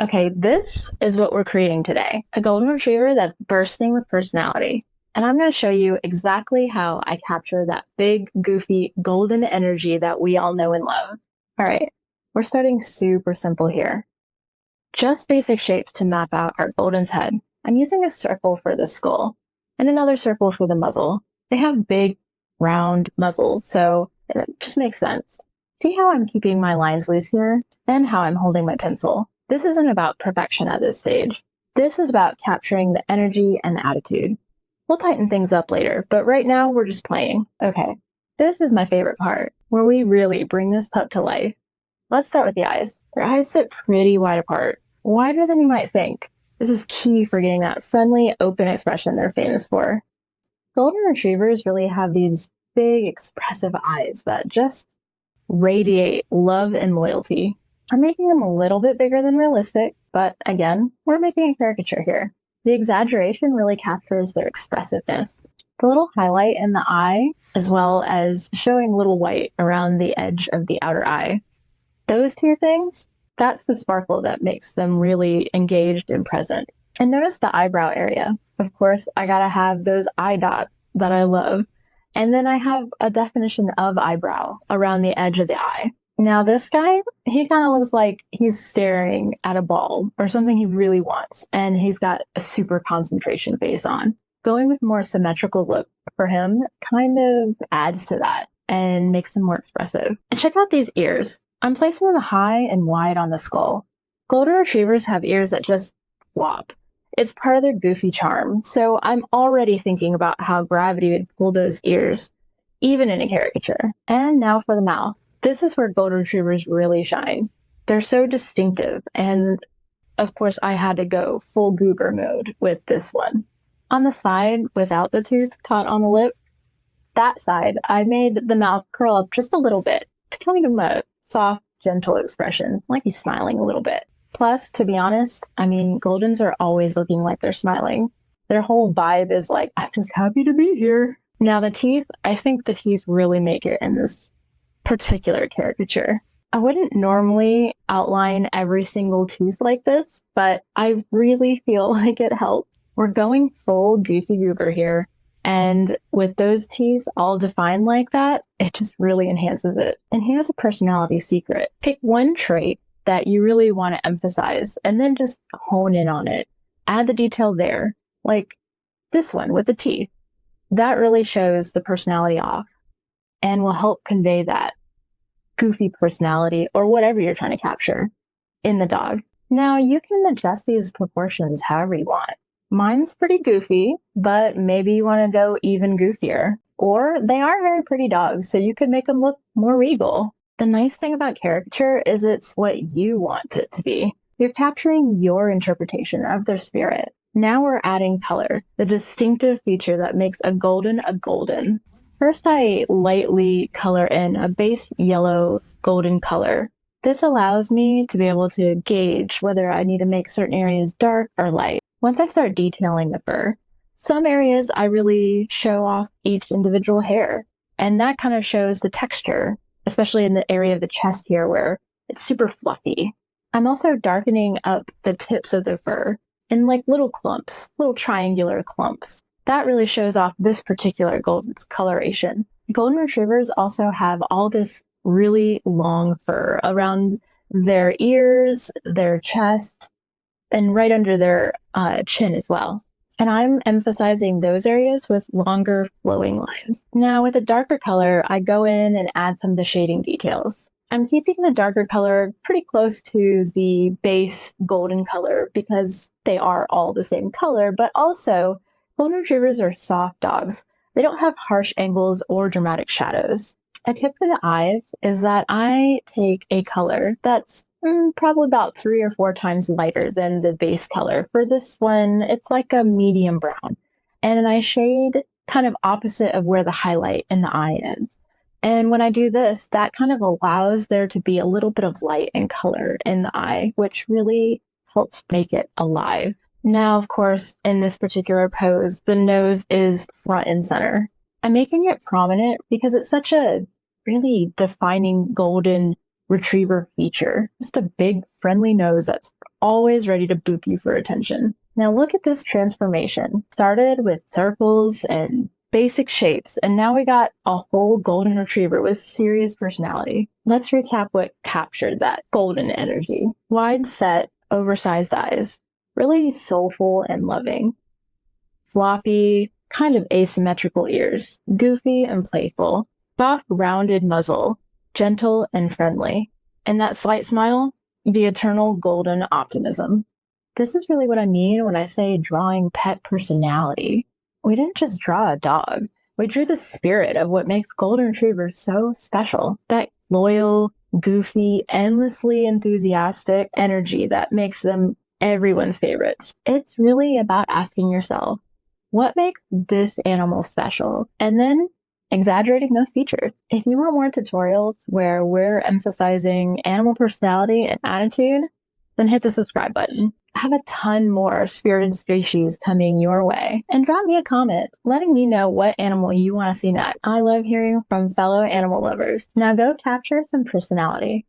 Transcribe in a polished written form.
Okay, this is what we're creating today. A golden retriever that's bursting with personality. And I'm going to show you exactly how I capture that big, goofy, golden energy that we all know and love. All right, we're starting super simple here. Just basic shapes to map out our golden's head. I'm using a circle for the skull and another circle for the muzzle. They have big, round muzzles, so it just makes sense. See how I'm keeping my lines loose here? And how I'm holding my pencil. This isn't about perfection at this stage. This is about capturing the energy and the attitude. We'll tighten things up later, but right now we're just playing. Okay, this is my favorite part, where we really bring this pup to life. Let's start with the eyes. Their eyes sit pretty wide apart, wider than you might think. This is key for getting that friendly, open expression they're famous for. Golden retrievers really have these big, expressive eyes that just radiate love and loyalty. I'm making them a little bit bigger than realistic, but again, we're making a caricature here. The exaggeration really captures their expressiveness. The little highlight in the eye, as well as showing little white around the edge of the outer eye. Those two things, that's the sparkle that makes them really engaged and present. And notice the eyebrow area. Of course, I gotta have those eye dots that I love. And then I have a definition of eyebrow around the edge of the eye. Now this guy, he kind of looks like he's staring at a ball or something he really wants, and he's got a super concentration face on. Going with a more symmetrical look for him kind of adds to that and makes him more expressive. And check out these ears. I'm placing them high and wide on the skull. Golden retrievers have ears that just flop. It's part of their goofy charm, so I'm already thinking about how gravity would pull those ears, even in a caricature. And now for the mouth. This is where golden retrievers really shine. They're so distinctive, and of course I had to go full goober mode with this one. On the side, without the tooth caught on the lip, that side, I made the mouth curl up just a little bit to kind of give him a soft, gentle expression, like he's smiling a little bit. Plus, to be honest, Goldens are always looking like they're smiling. Their whole vibe is like, I'm just happy to be here. Now the teeth, I think the teeth really make it in this particular caricature. I wouldn't normally outline every single tooth like this, but I really feel like it helps. We're going full Goofy Goober here, and with those teeth all defined like that, it just really enhances it. And here's a personality secret. Pick one trait that you really want to emphasize, and then just hone in on it. Add the detail there, like this one with the teeth. That really shows the personality off and will help convey that goofy personality or whatever you're trying to capture in the dog. Now you can adjust these proportions however you want. Mine's pretty goofy, but maybe you want to go even goofier. Or they are very pretty dogs, so you could make them look more regal. The nice thing about caricature is it's what you want it to be. You're capturing your interpretation of their spirit. Now we're adding color, the distinctive feature that makes a golden a golden. First, I lightly color in a base yellow golden color. This allows me to be able to gauge whether I need to make certain areas dark or light. Once I start detailing the fur, some areas I really show off each individual hair, and that kind of shows the texture, especially in the area of the chest here where it's super fluffy. I'm also darkening up the tips of the fur in like little clumps, little triangular clumps. That really shows off this particular golden's coloration. Golden retrievers also have all this really long fur around their ears, their chest, and right under their chin as well. And I'm emphasizing those areas with longer flowing lines. Now with a darker color, I go in and add some of the shading details. I'm keeping the darker color pretty close to the base golden color because they are all the same color, but also golden retrievers are soft dogs. They don't have harsh angles or dramatic shadows. A tip for the eyes is that I take a color that's probably about 3 or 4 times lighter than the base color. For this one, it's like a medium brown. And then I shade kind of opposite of where the highlight in the eye is. And when I do this, that kind of allows there to be a little bit of light and color in the eye, which really helps make it alive. Now, of course, in this particular pose, the nose is front and center. I'm making it prominent because it's such a really defining golden retriever feature. Just a big, friendly nose that's always ready to boop you for attention. Now look at this transformation. Started with circles and basic shapes, and now we got a whole golden retriever with serious personality. Let's recap what captured that golden energy. Wide set, oversized eyes, really soulful and loving. Floppy, kind of asymmetrical ears, goofy and playful. Soft, rounded muzzle, gentle and friendly. And that slight smile, the eternal golden optimism. This is really what I mean when I say drawing pet personality. We didn't just draw a dog. We drew the spirit of what makes golden retrievers so special. That loyal, goofy, endlessly enthusiastic energy that makes them everyone's favorites. It's really about asking yourself, what makes this animal special? And then exaggerating those features. If you want more tutorials where we're emphasizing animal personality and attitude, then hit the subscribe button. I have a ton more spirited species coming your way. And drop me a comment letting me know what animal you want to see next. I love hearing from fellow animal lovers. Now go capture some personality.